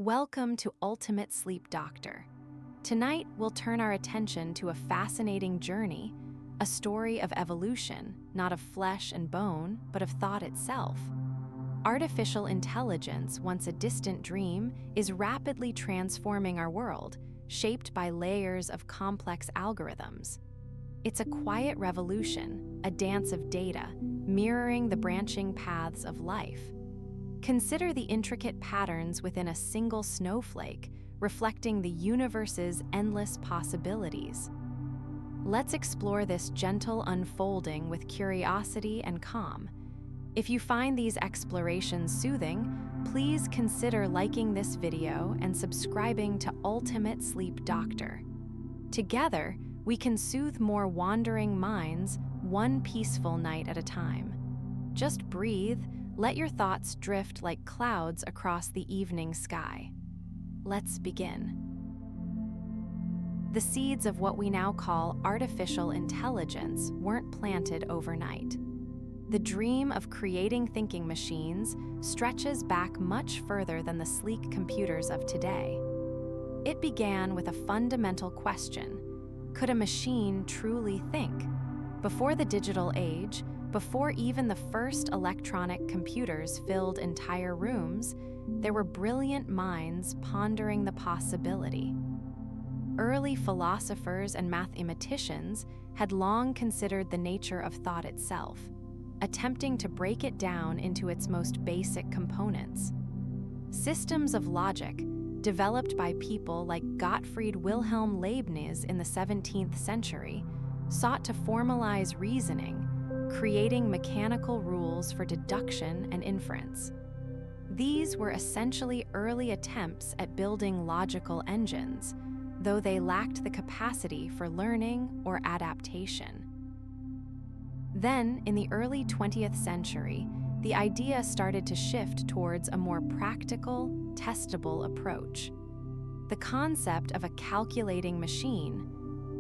Welcome to Ultimate Sleep Doctor. Tonight, we'll turn our attention to a fascinating journey, a story of evolution, not of flesh and bone, but of thought itself. Artificial intelligence, once a distant dream, is rapidly transforming our world, shaped by layers of complex algorithms. It's a quiet revolution, a dance of data, mirroring the branching paths of life. Consider the intricate patterns within a single snowflake, reflecting the universe's endless possibilities. Let's explore this gentle unfolding with curiosity and calm. If you find these explorations soothing, please consider liking this video and subscribing to Ultimate Sleep Doctor. Together, we can soothe more wandering minds, one peaceful night at a time. Just breathe. Let your thoughts drift like clouds across the evening sky. Let's begin. The seeds of what we now call artificial intelligence weren't planted overnight. The dream of creating thinking machines stretches back much further than the sleek computers of today. It began with a fundamental question: could a machine truly think? Before the digital age, before even the first electronic computers filled entire rooms, there were brilliant minds pondering the possibility. Early philosophers and mathematicians had long considered the nature of thought itself, attempting to break it down into its most basic components. Systems of logic, developed by people like Gottfried Wilhelm Leibniz in the 17th century, sought to formalize reasoning, creating mechanical rules for deduction and inference. These were essentially early attempts at building logical engines, though they lacked the capacity for learning or adaptation. Then, in the early 20th century, the idea started to shift towards a more practical, testable approach. The concept of a calculating machine,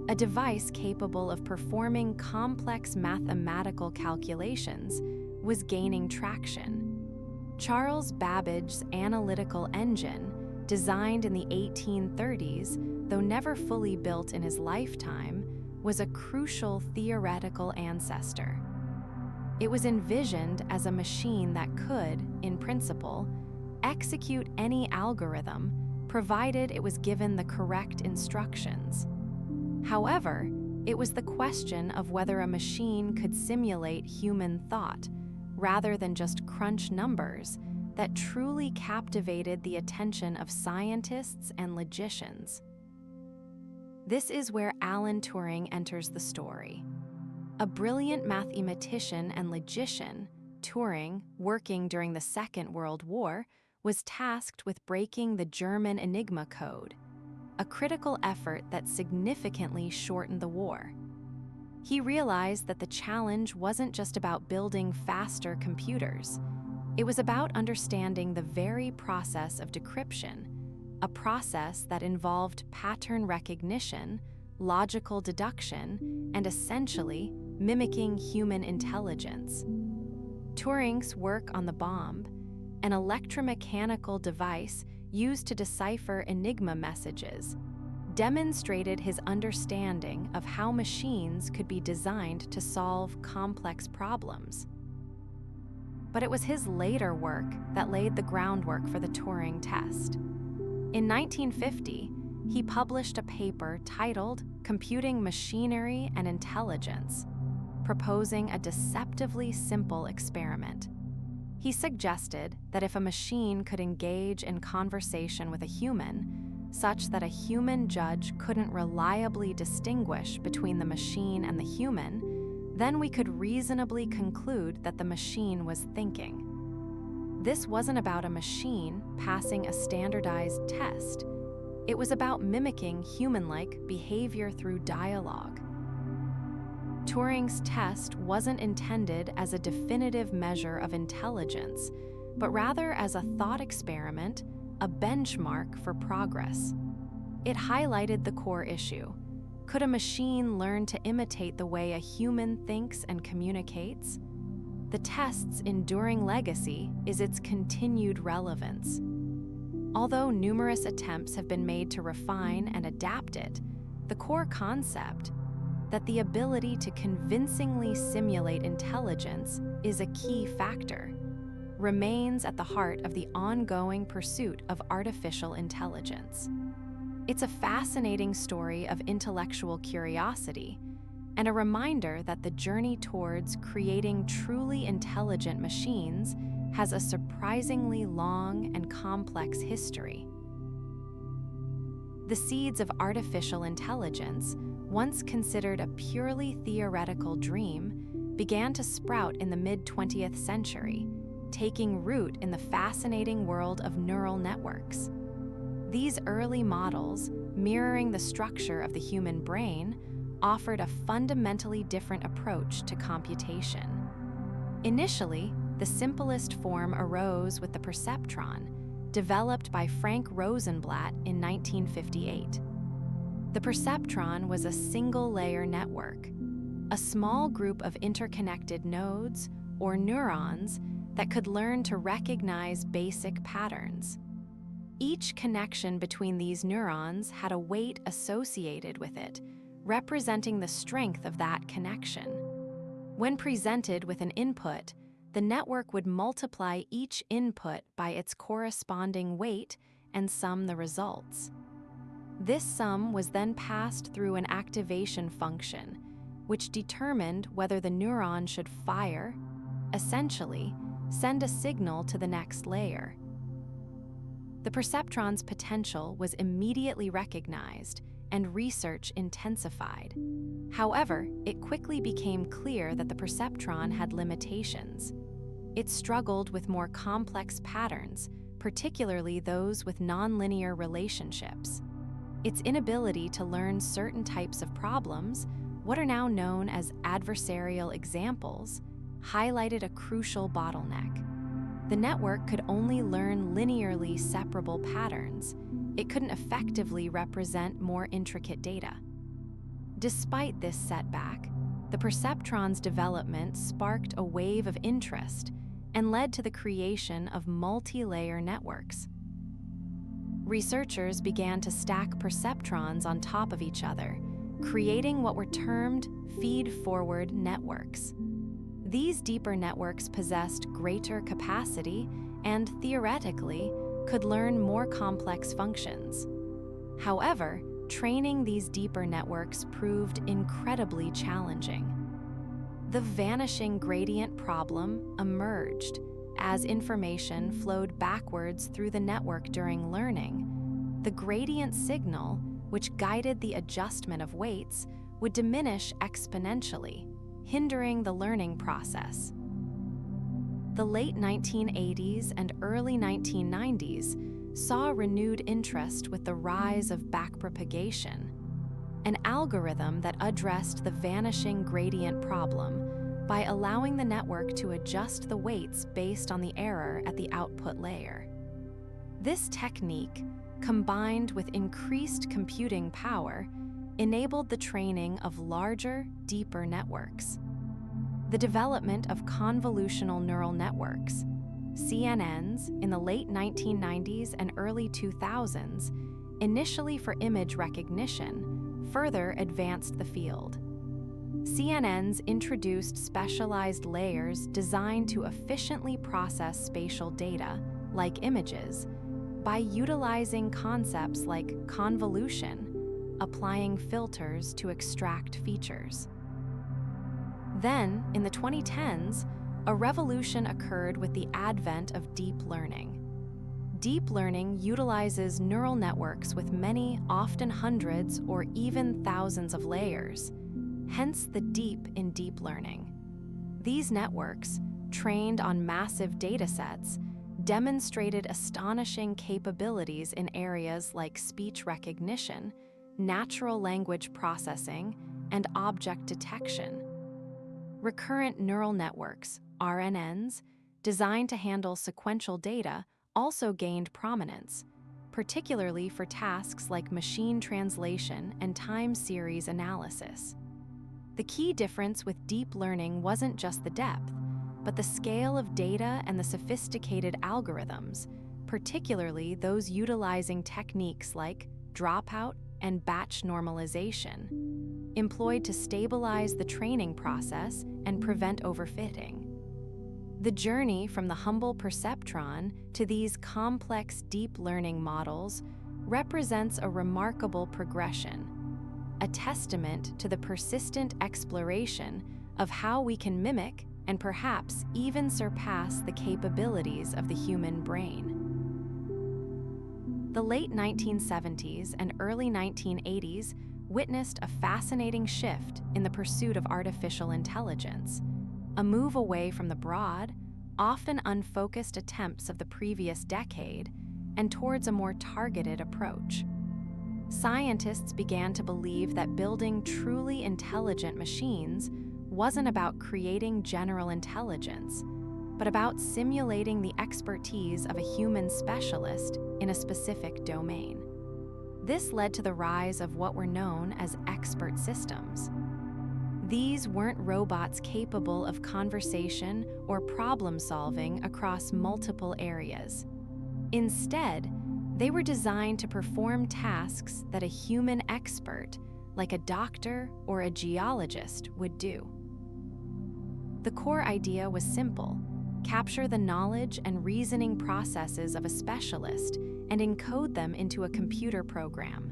a device capable of performing complex mathematical calculations, was gaining traction. Charles Babbage's analytical engine, designed in the 1830s, though never fully built in his lifetime, was a crucial theoretical ancestor. It was envisioned as a machine that could, in principle, execute any algorithm, provided it was given the correct instructions. However, it was the question of whether a machine could simulate human thought, rather than just crunch numbers, that truly captivated the attention of scientists and logicians. This is where Alan Turing enters the story. A brilliant mathematician and logician, Turing, working during the Second World War, was tasked with breaking the German Enigma code, a critical effort that significantly shortened the war. He realized that the challenge wasn't just about building faster computers. It was about understanding the very process of decryption, a process that involved pattern recognition, logical deduction, and essentially mimicking human intelligence. Turing's work on the bomb, an electromechanical device used to decipher Enigma messages, demonstrated his understanding of how machines could be designed to solve complex problems. But it was his later work that laid the groundwork for the Turing test. In 1950, he published a paper titled "Computing Machinery and Intelligence," proposing a deceptively simple experiment. He suggested that if a machine could engage in conversation with a human, such that a human judge couldn't reliably distinguish between the machine and the human, then we could reasonably conclude that the machine was thinking. This wasn't about a machine passing a standardized test. It was about mimicking human-like behavior through dialogue. Turing's test wasn't intended as a definitive measure of intelligence, but rather as a thought experiment, a benchmark for progress. It highlighted the core issue: could a machine learn to imitate the way a human thinks and communicates? The test's enduring legacy is its continued relevance. Although numerous attempts have been made to refine and adapt it, the core concept, that the ability to convincingly simulate intelligence is a key factor, remains at the heart of the ongoing pursuit of artificial intelligence. It's a fascinating story of intellectual curiosity and a reminder that the journey towards creating truly intelligent machines has a surprisingly long and complex history. The seeds of artificial intelligence, once considered a purely theoretical dream, began to sprout in the mid-20th century, taking root in the fascinating world of neural networks. These early models, mirroring the structure of the human brain, offered a fundamentally different approach to computation. Initially, the simplest form arose with the perceptron, developed by Frank Rosenblatt in 1958. The perceptron was a single-layer network, a small group of interconnected nodes, or neurons, that could learn to recognize basic patterns. Each connection between these neurons had a weight associated with it, representing the strength of that connection. When presented with an input, the network would multiply each input by its corresponding weight and sum the results. This sum was then passed through an activation function, which determined whether the neuron should fire, essentially, send a signal to the next layer. The perceptron's potential was immediately recognized and research intensified. However, it quickly became clear that the perceptron had limitations. It struggled with more complex patterns, particularly those with nonlinear relationships. Its inability to learn certain types of problems, what are now known as adversarial examples, highlighted a crucial bottleneck. The network could only learn linearly separable patterns. It couldn't effectively represent more intricate data. Despite this setback, the perceptron's development sparked a wave of interest and led to the creation of multi-layer networks. Researchers began to stack perceptrons on top of each other, creating what were termed feed-forward networks. These deeper networks possessed greater capacity and, theoretically, could learn more complex functions. However, training these deeper networks proved incredibly challenging. The vanishing gradient problem emerged as information flowed backwards through the network during learning. The gradient signal, which guided the adjustment of weights, would diminish exponentially, hindering the learning process. The late 1980s and early 1990s saw renewed interest with the rise of backpropagation, an algorithm that addressed the vanishing gradient problem by allowing the network to adjust the weights based on the error at the output layer. This technique, combined with increased computing power, enabled the training of larger, deeper networks. The development of convolutional neural networks, CNNs, in the late 1990s and early 2000s, initially for image recognition, further advanced the field. CNNs introduced specialized layers designed to efficiently process spatial data, like images, by utilizing concepts like convolution, applying filters to extract features. Then, in the 2010s, a revolution occurred with the advent of deep learning. Deep learning utilizes neural networks with many, often hundreds or even thousands of layers, hence the deep in deep learning. These networks, trained on massive datasets, demonstrated astonishing capabilities in areas like speech recognition, natural language processing, and object detection. Recurrent neural networks, RNNs, designed to handle sequential data, also gained prominence, particularly for tasks like machine translation and time series analysis. The key difference with deep learning wasn't just the depth, but the scale of data and the sophisticated algorithms, particularly those utilizing techniques like dropout and batch normalization, employed to stabilize the training process and prevent overfitting. The journey from the humble perceptron to these complex deep learning models represents a remarkable progression, a testament to the persistent exploration of how we can mimic and perhaps even surpass the capabilities of the human brain. The late 1970s and early 1980s witnessed a fascinating shift in the pursuit of artificial intelligence, a move away from the broad, often unfocused attempts of the previous decade and towards a more targeted approach. Scientists began to believe that building truly intelligent machines wasn't about creating general intelligence, but about simulating the expertise of a human specialist in a specific domain. This led to the rise of what were known as expert systems. These weren't robots capable of conversation or problem solving across multiple areas. Instead, they were designed to perform tasks that a human expert, like a doctor or a geologist, would do. The core idea was simple: capture the knowledge and reasoning processes of a specialist and encode them into a computer program.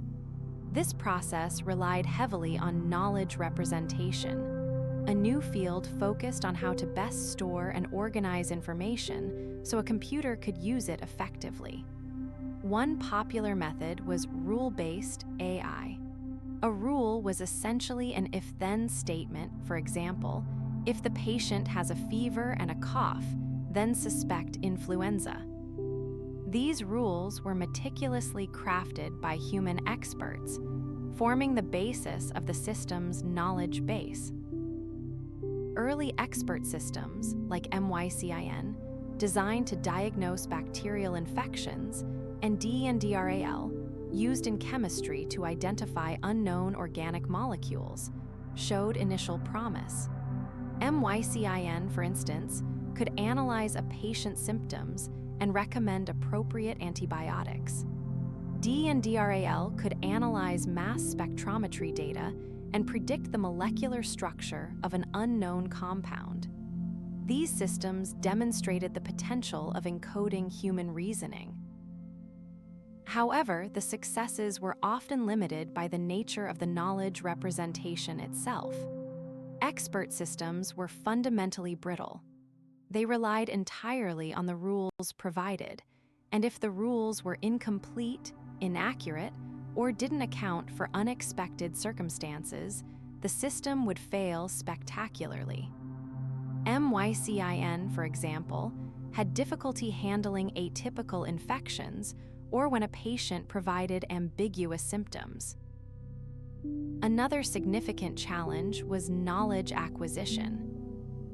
This process relied heavily on knowledge representation, a new field focused on how to best store and organize information so a computer could use it effectively. One popular method was rule-based AI. A rule was essentially an if-then statement. For example, if the patient has a fever and a cough, then suspect influenza. These rules were meticulously crafted by human experts, forming the basis of the system's knowledge base. Early expert systems, like MYCIN, designed to diagnose bacterial infections, and DNDRAL, used in chemistry to identify unknown organic molecules, showed initial promise. MYCIN, for instance, could analyze a patient's symptoms and recommend appropriate antibiotics. DNDRAL could analyze mass spectrometry data and predict the molecular structure of an unknown compound. These systems demonstrated the potential of encoding human reasoning. However, the successes were often limited by the nature of the knowledge representation itself. Expert systems were fundamentally brittle. They relied entirely on the rules provided, and if the rules were incomplete, inaccurate, or didn't account for unexpected circumstances, the system would fail spectacularly. MYCIN, for example, had difficulty handling atypical infections or when a patient provided ambiguous symptoms. Another significant challenge was knowledge acquisition.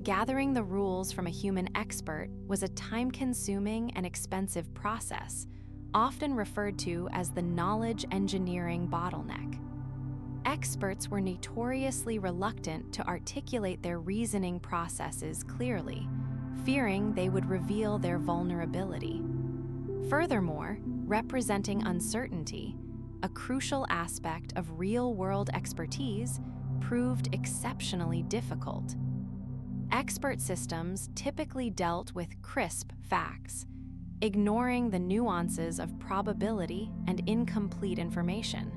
Gathering the rules from a human expert was a time-consuming and expensive process, often referred to as the knowledge engineering bottleneck. Experts were notoriously reluctant to articulate their reasoning processes clearly, fearing they would reveal their vulnerability. Furthermore, representing uncertainty, a crucial aspect of real-world expertise, proved exceptionally difficult. Expert systems typically dealt with crisp facts, ignoring the nuances of probability and incomplete information.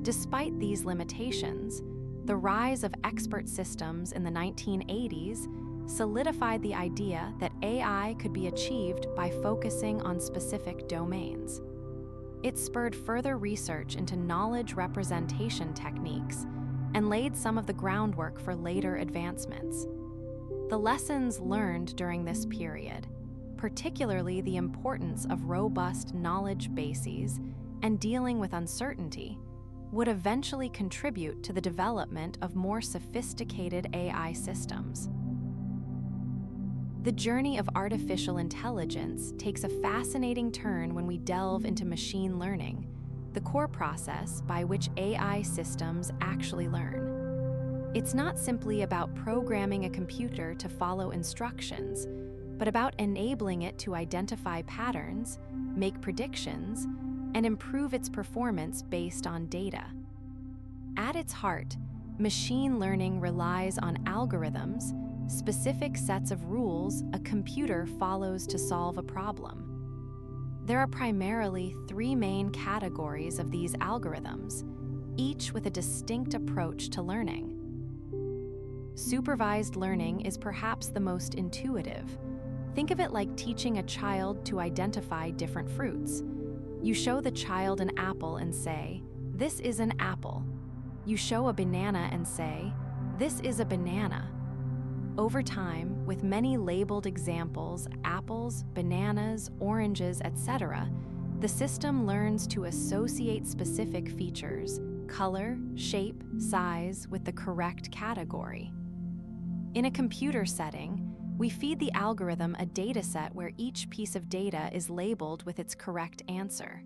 Despite these limitations, the rise of expert systems in the 1980s solidified the idea that AI could be achieved by focusing on specific domains. It spurred further research into knowledge representation techniques and laid some of the groundwork for later advancements. The lessons learned during this period, particularly the importance of robust knowledge bases and dealing with uncertainty, would eventually contribute to the development of more sophisticated AI systems. The journey of artificial intelligence takes a fascinating turn when we delve into machine learning, the core process by which AI systems actually learn. It's not simply about programming a computer to follow instructions, but about enabling it to identify patterns, make predictions, and improve its performance based on data. At its heart, machine learning relies on algorithms, specific sets of rules a computer follows to solve a problem. There are primarily three main categories of these algorithms, each with a distinct approach to learning. Supervised learning is perhaps the most intuitive. Think of it like teaching a child to identify different fruits. You show the child an apple and say, "This is an apple." You show a banana and say, "This is a banana." Over time, with many labeled examples, apples, bananas, oranges, etc., the system learns to associate specific features, color, shape, size, with the correct category. In a computer setting, we feed the algorithm a dataset where each piece of data is labeled with its correct answer.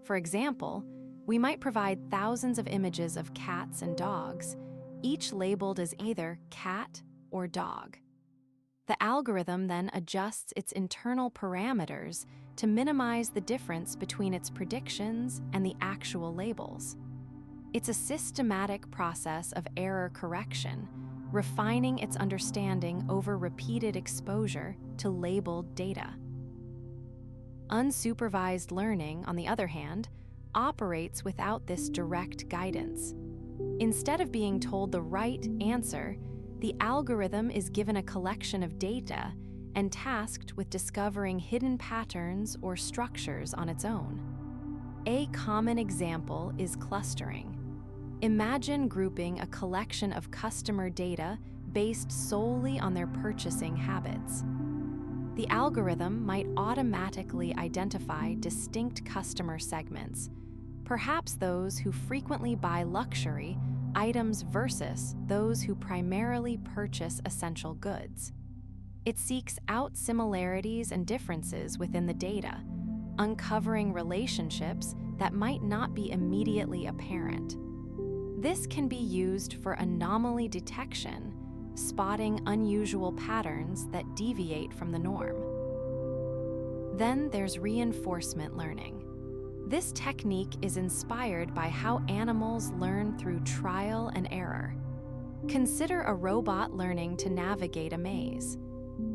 For example, we might provide thousands of images of cats and dogs, each labeled as either cat or dog. The algorithm then adjusts its internal parameters to minimize the difference between its predictions and the actual labels. It's a systematic process of error correction, refining its understanding over repeated exposure to labeled data. Unsupervised learning, on the other hand, operates without this direct guidance. Instead of being told the right answer, the algorithm is given a collection of data and tasked with discovering hidden patterns or structures on its own. A common example is clustering. Imagine grouping a collection of customer data based solely on their purchasing habits. The algorithm might automatically identify distinct customer segments, perhaps those who frequently buy luxury items versus those who primarily purchase essential goods. It seeks out similarities and differences within the data, uncovering relationships that might not be immediately apparent. This can be used for anomaly detection, spotting unusual patterns that deviate from the norm. Then there's reinforcement learning. This technique is inspired by how animals learn through trial and error. Consider a robot learning to navigate a maze.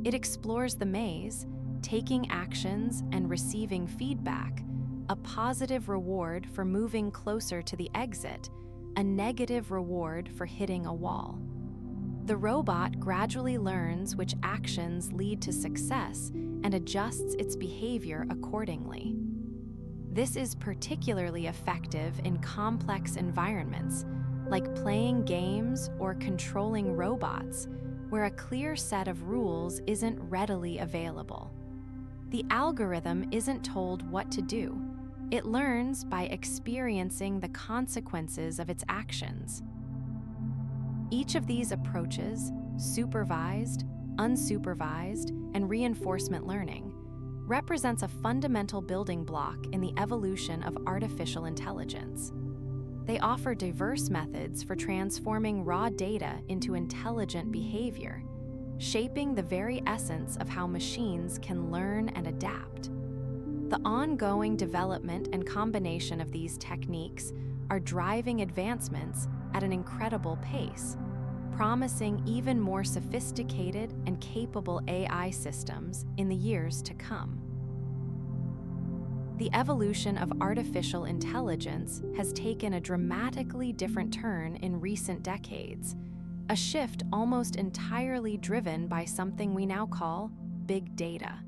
It explores the maze, taking actions and receiving feedback, a positive reward for moving closer to the exit, a negative reward for hitting a wall. The robot gradually learns which actions lead to success and adjusts its behavior accordingly. This is particularly effective in complex environments, like playing games or controlling robots, where a clear set of rules isn't readily available. The algorithm isn't told what to do. It learns by experiencing the consequences of its actions. Each of these approaches, supervised, unsupervised, and reinforcement learning, represents a fundamental building block in the evolution of artificial intelligence. They offer diverse methods for transforming raw data into intelligent behavior, shaping the very essence of how machines can learn and adapt. The ongoing development and combination of these techniques are driving advancements at an incredible pace, promising even more sophisticated and capable AI systems in the years to come. The evolution of artificial intelligence has taken a dramatically different turn in recent decades, a shift almost entirely driven by something we now call big data.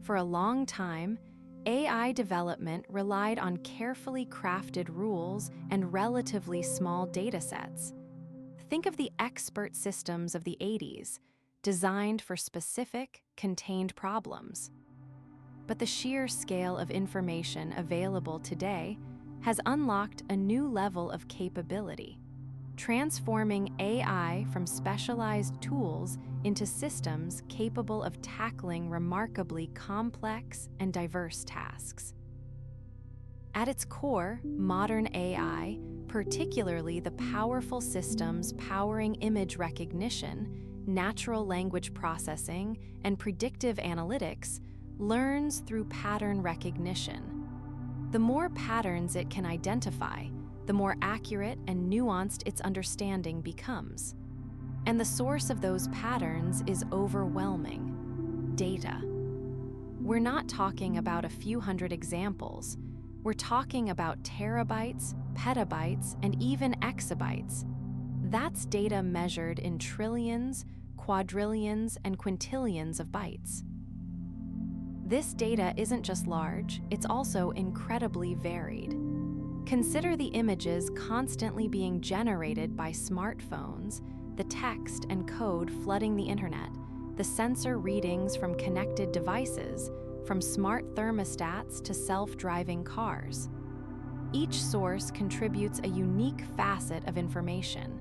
For a long time, AI development relied on carefully crafted rules and relatively small datasets. Think of the expert systems of the 80s, designed for specific, contained problems. But the sheer scale of information available today has unlocked a new level of capability, transforming AI from specialized tools into systems capable of tackling remarkably complex and diverse tasks. At its core, modern AI, particularly the powerful systems powering image recognition, natural language processing, and predictive analytics, learns through pattern recognition. The more patterns it can identify, the more accurate and nuanced its understanding becomes. And the source of those patterns is overwhelming: data. We're not talking about a few hundred examples. We're talking about terabytes, petabytes, and even exabytes. That's data measured in trillions, quadrillions, and quintillions of bytes. This data isn't just large, it's also incredibly varied. Consider the images constantly being generated by smartphones, the text and code flooding the internet, the sensor readings from connected devices, from smart thermostats to self-driving cars. Each source contributes a unique facet of information.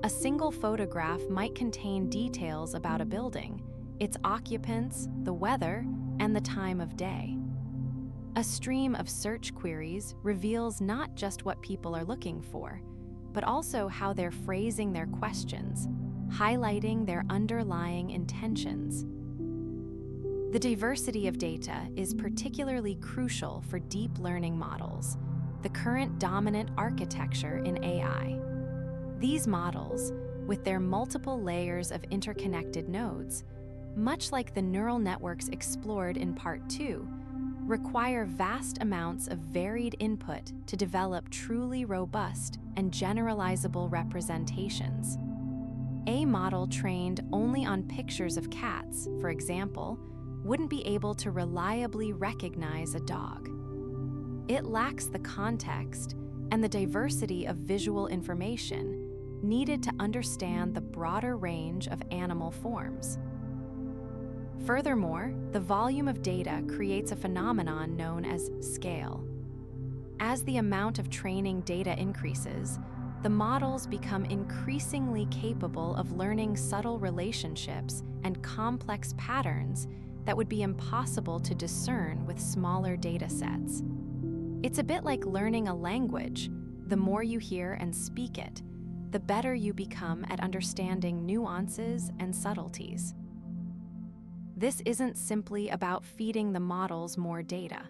A single photograph might contain details about a building, its occupants, the weather, and the time of day. A stream of search queries reveals not just what people are looking for, but also how they're phrasing their questions, highlighting their underlying intentions. The diversity of data is particularly crucial for deep learning models, the current dominant architecture in AI. These models, with their multiple layers of interconnected nodes, much like the neural networks explored in Part 2, require vast amounts of varied input to develop truly robust and generalizable representations. A model trained only on pictures of cats, for example, wouldn't be able to reliably recognize a dog. It lacks the context and the diversity of visual information needed to understand the broader range of animal forms. Furthermore, the volume of data creates a phenomenon known as scale. As the amount of training data increases, the models become increasingly capable of learning subtle relationships and complex patterns that would be impossible to discern with smaller data sets. It's a bit like learning a language. The more you hear and speak it, the better you become at understanding nuances and subtleties. This isn't simply about feeding the models more data.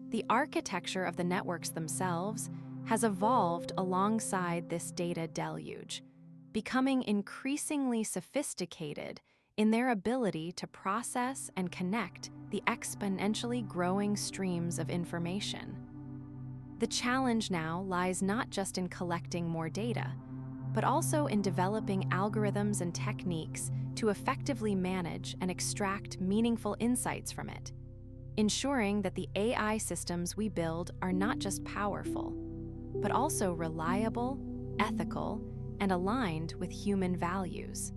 The architecture of the networks themselves has evolved alongside this data deluge, becoming increasingly sophisticated in their ability to process and connect the exponentially growing streams of information. The challenge now lies not just in collecting more data, but also in developing algorithms and techniques to effectively manage and extract meaningful insights from it, ensuring that the AI systems we build are not just powerful, but also reliable, ethical, and aligned with human values.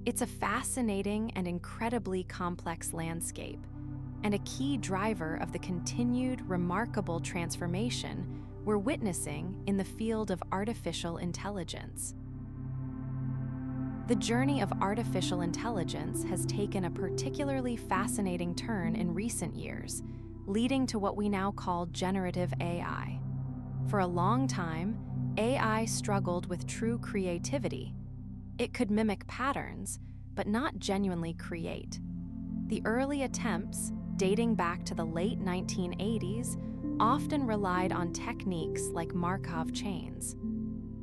It's a fascinating and incredibly complex landscape, and a key driver of the continued remarkable transformation we're witnessing in the field of artificial intelligence. The journey of artificial intelligence has taken a particularly fascinating turn in recent years, leading to what we now call generative AI. For a long time, AI struggled with true creativity. It could mimic patterns, but not genuinely create. The early attempts, dating back to the late 1980s, often relied on techniques like Markov chains.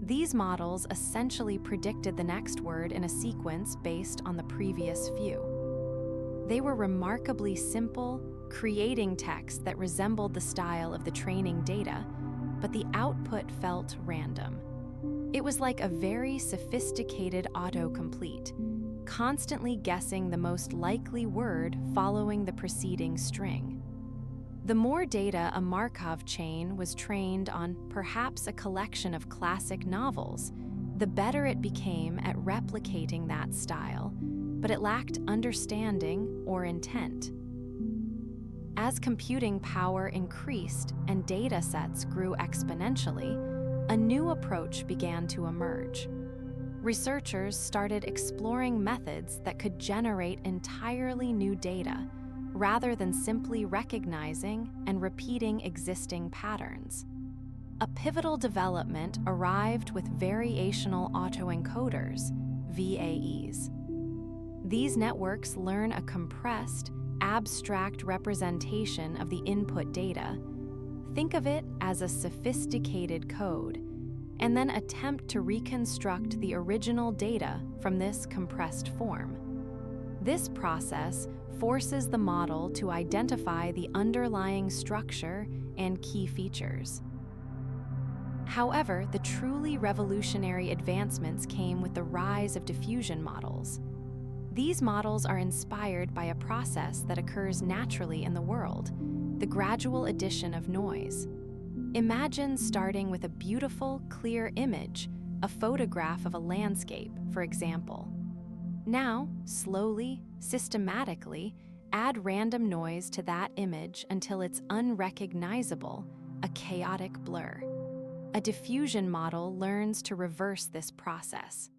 These models essentially predicted the next word in a sequence based on the previous few. They were remarkably simple, creating text that resembled the style of the training data, but the output felt random. It was like a very sophisticated autocomplete, constantly guessing the most likely word following the preceding string. The more data a Markov chain was trained on perhaps a collection of classic novels, the better it became at replicating that style, but it lacked understanding or intent. As computing power increased and data sets grew exponentially, a new approach began to emerge. Researchers started exploring methods that could generate entirely new data, rather than simply recognizing and repeating existing patterns. A pivotal development arrived with variational autoencoders, VAEs. These networks learn a compressed, abstract representation of the input data. Think of it as a sophisticated code, and then attempt to reconstruct the original data from this compressed form. This process forces the model to identify the underlying structure and key features. However, the truly revolutionary advancements came with the rise of diffusion models. These models are inspired by a process that occurs naturally in the world, the gradual addition of noise. Imagine starting with a beautiful, clear image, a photograph of a landscape, for example. Now, slowly, systematically, add random noise to that image until it's unrecognizable, a chaotic blur. A diffusion model learns to reverse this process.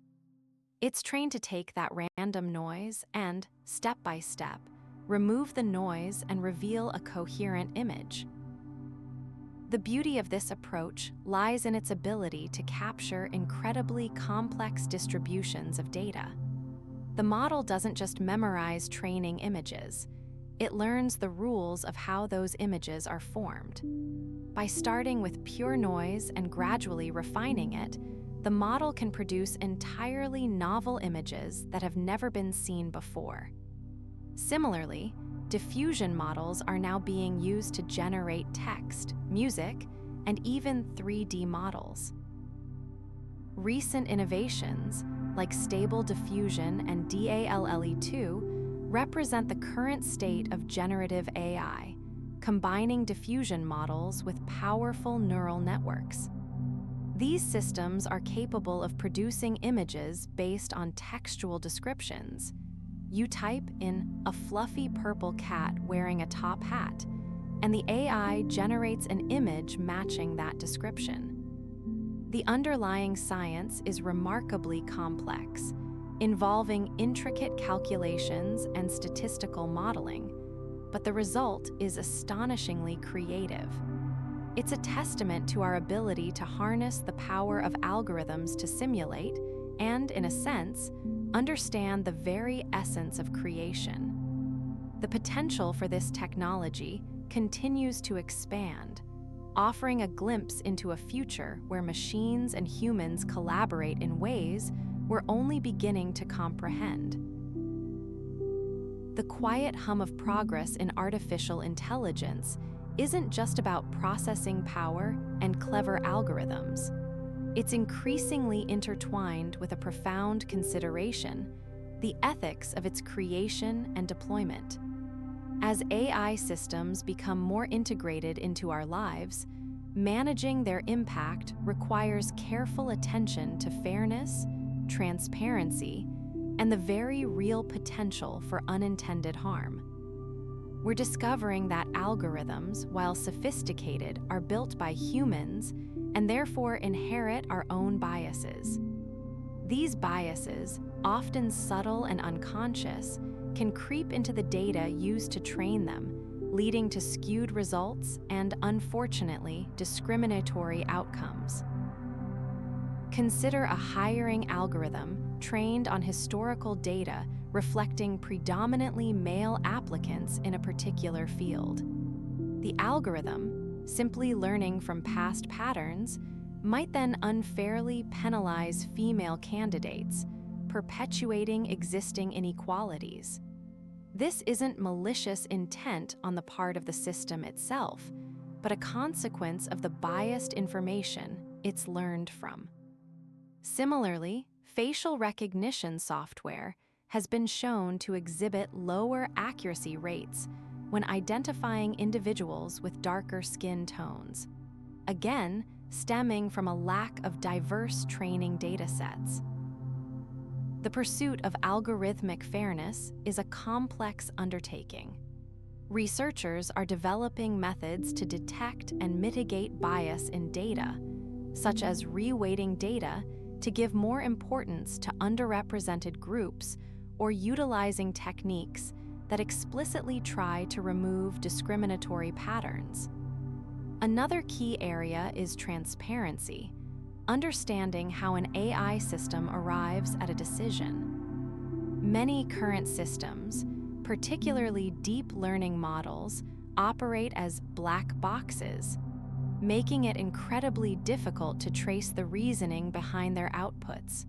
It's trained to take that random noise and, step by step, remove the noise and reveal a coherent image. The beauty of this approach lies in its ability to capture incredibly complex distributions of data. The model doesn't just memorize training images, it learns the rules of how those images are formed. By starting with pure noise and gradually refining it, the model can produce entirely novel images that have never been seen before. Similarly, diffusion models are now being used to generate text, music, and even 3D models. Recent innovations, like Stable Diffusion and DALLE2, represent the current state of generative AI, combining diffusion models with powerful neural networks. These systems are capable of producing images based on textual descriptions. You type in "a fluffy purple cat wearing a top hat," and the AI generates an image matching that description. The underlying science is remarkably complex, involving intricate calculations and statistical modeling, but the result is astonishingly creative. It's a testament to our ability to harness the power of algorithms to simulate and, in a sense, understand the very essence of creation. The potential for this technology continues to expand, offering a glimpse into a future where machines and humans collaborate in ways we're only beginning to comprehend. The quiet hum of progress in artificial intelligence isn't just about processing power and clever algorithms. It's increasingly intertwined with a profound consideration: the ethics of its creation and deployment. As AI systems become more integrated into our lives, managing their impact requires careful attention to fairness, transparency, and the very real potential for unintended harm. We're discovering that algorithms, while sophisticated, are built by humans and therefore inherit our own biases. These biases, often subtle and unconscious, can creep into the data used to train them, leading to skewed results and, unfortunately, discriminatory outcomes. Consider a hiring algorithm trained on historical data reflecting predominantly male applicants in a particular field. The algorithm, simply learning from past patterns, might then unfairly penalize female candidates, perpetuating existing inequalities. This isn't malicious intent on the part of the system itself, but a consequence of the biased information it's learned from. Similarly, facial recognition software has been shown to exhibit lower accuracy rates when identifying individuals with darker skin tones, again stemming from a lack of diverse training datasets. The pursuit of algorithmic fairness is a complex undertaking. Researchers are developing methods to detect and mitigate bias in data, such as reweighting data to give more importance to underrepresented groups or utilizing techniques that explicitly try to remove discriminatory patterns. Another key area is transparency. understanding how an AI system arrives at a decision. Many current systems, particularly deep learning models, operate as black boxes, making it incredibly difficult to trace the reasoning behind their outputs.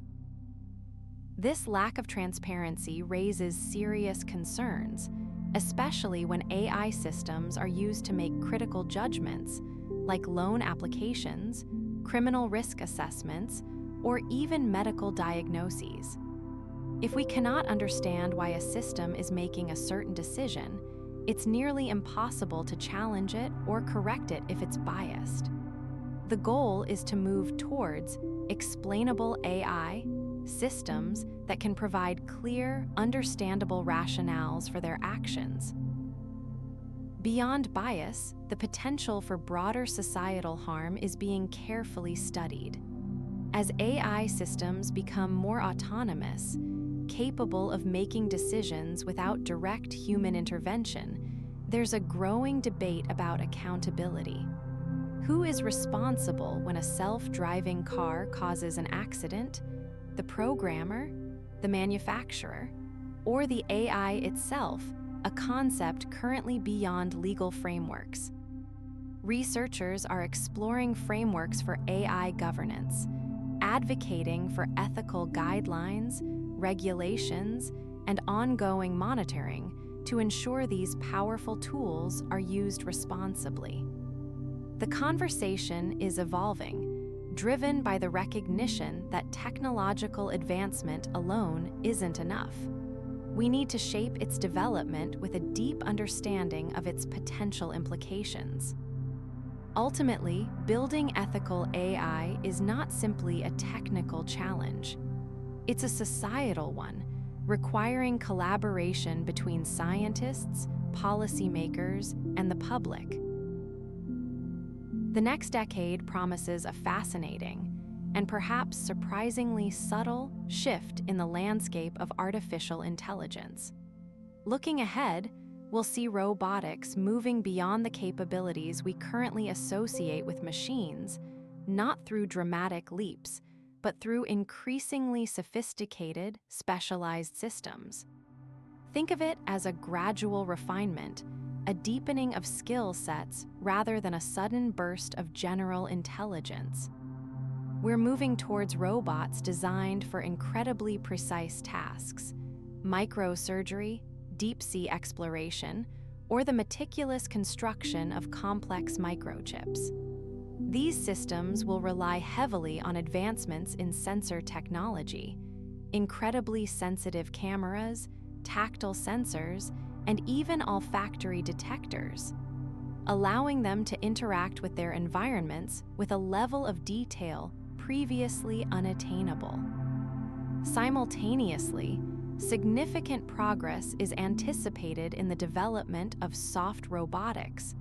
This lack of transparency raises serious concerns, especially when AI systems are used to make critical judgments, like loan applications, criminal risk assessments, or even medical diagnoses. If we cannot understand why a system is making a certain decision, it's nearly impossible to challenge it or correct it if it's biased. The goal is to move towards explainable AI systems that can provide clear, understandable rationales for their actions. Beyond bias, the potential for broader societal harm is being carefully studied. As AI systems become more autonomous, capable of making decisions without direct human intervention, there's a growing debate about accountability. Who is responsible when a self-driving car causes an accident? The programmer, the manufacturer, or the AI itself, a concept currently beyond legal frameworks. Researchers are exploring frameworks for AI governance, advocating for ethical guidelines, regulations, and ongoing monitoring to ensure these powerful tools are used responsibly. The conversation is evolving, driven by the recognition that technological advancement alone isn't enough. We need to shape its development with a deep understanding of its potential implications. Ultimately, building ethical AI is not simply a technical challenge. It's a societal one, requiring collaboration between scientists, policymakers, and the public. The next decade promises a fascinating and perhaps surprisingly subtle shift in the landscape of artificial intelligence. Looking ahead, we'll see robotics moving beyond the capabilities we currently associate with machines, not through dramatic leaps, but through increasingly sophisticated, specialized systems. Think of it as a gradual refinement, a deepening of skill sets rather than a sudden burst of general intelligence. We're moving towards robots designed for incredibly precise tasks, microsurgery, deep-sea exploration, or the meticulous construction of complex microchips. These systems will rely heavily on advancements in sensor technology, incredibly sensitive cameras, tactile sensors, and even olfactory detectors, allowing them to interact with their environments with a level of detail previously unattainable. Simultaneously, significant progress is anticipated in the development of soft robotics,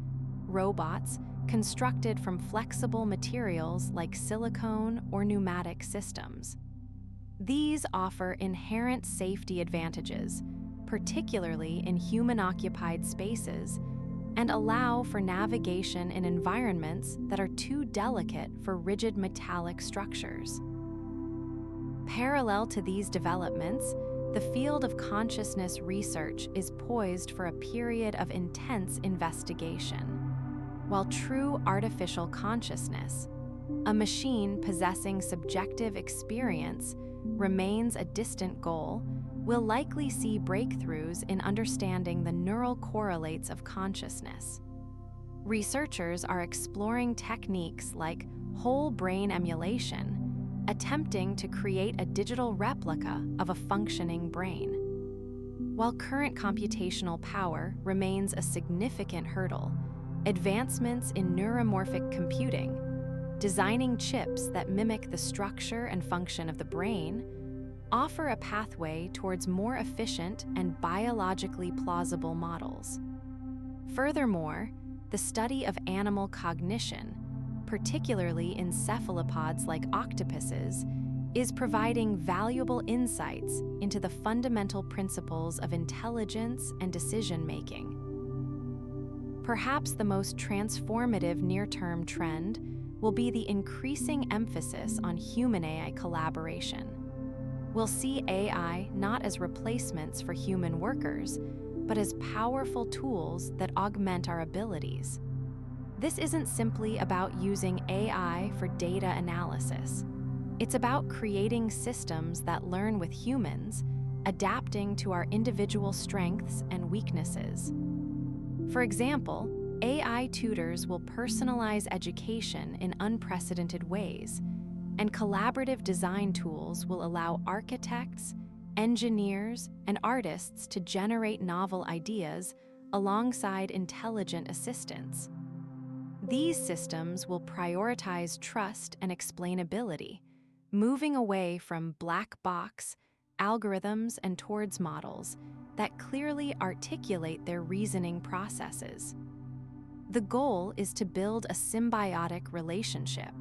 robots constructed from flexible materials like silicone or pneumatic systems. These offer inherent safety advantages, particularly in human-occupied spaces, and allow for navigation in environments that are too delicate for rigid metallic structures. Parallel to these developments, the field of consciousness research is poised for a period of intense investigation. While true artificial consciousness, a machine possessing subjective experience, remains a distant goal, we'll likely see breakthroughs in understanding the neural correlates of consciousness. Researchers are exploring techniques like whole brain emulation, attempting to create a digital replica of a functioning brain. While current computational power remains a significant hurdle, advancements in neuromorphic computing, designing chips that mimic the structure and function of the brain, offer a pathway towards more efficient and biologically plausible models. Furthermore, the study of animal cognition, particularly in cephalopods like octopuses, is providing valuable insights into the fundamental principles of intelligence and decision-making. Perhaps the most transformative near-term trend will be the increasing emphasis on human-AI collaboration. We'll see AI not as replacements for human workers, but as powerful tools that augment our abilities. This isn't simply about using AI for data analysis. It's about creating systems that learn with humans, adapting to our individual strengths and weaknesses. For example, AI tutors will personalize education in unprecedented ways, and collaborative design tools will allow architects, engineers, and artists to generate novel ideas alongside intelligent assistants. These systems will prioritize trust and explainability, moving away from black box algorithms and towards models that clearly articulate their reasoning processes. The goal is to build a symbiotic relationship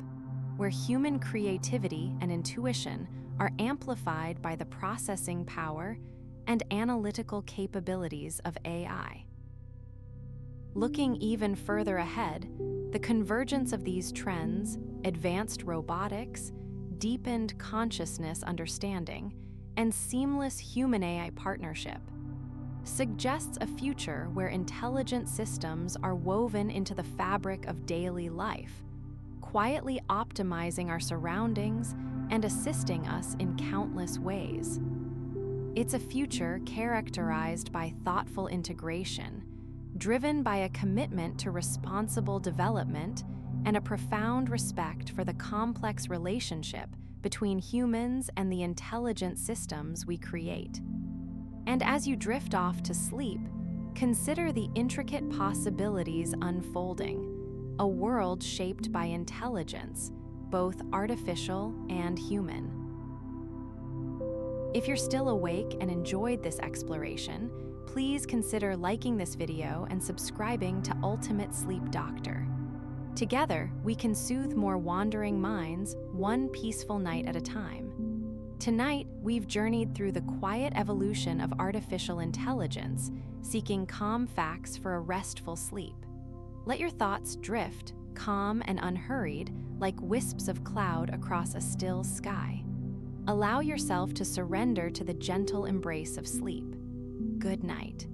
where human creativity and intuition are amplified by the processing power and analytical capabilities of AI. Looking even further ahead, the convergence of these trends, advanced robotics, deepened consciousness understanding, and seamless human-AI partnership suggests a future where intelligent systems are woven into the fabric of daily life, quietly optimizing our surroundings and assisting us in countless ways. It's a future characterized by thoughtful integration, driven by a commitment to responsible development and a profound respect for the complex relationship between humans and the intelligent systems we create. And as you drift off to sleep, consider the intricate possibilities unfolding, a world shaped by intelligence, both artificial and human. If you're still awake and enjoyed this exploration, please consider liking this video and subscribing to Ultimate Sleep Doctor. Together, we can soothe more wandering minds one peaceful night at a time. Tonight, we've journeyed through the quiet evolution of artificial intelligence, seeking calm facts for a restful sleep. Let your thoughts drift, calm and unhurried, like wisps of cloud across a still sky. Allow yourself to surrender to the gentle embrace of sleep. Good night.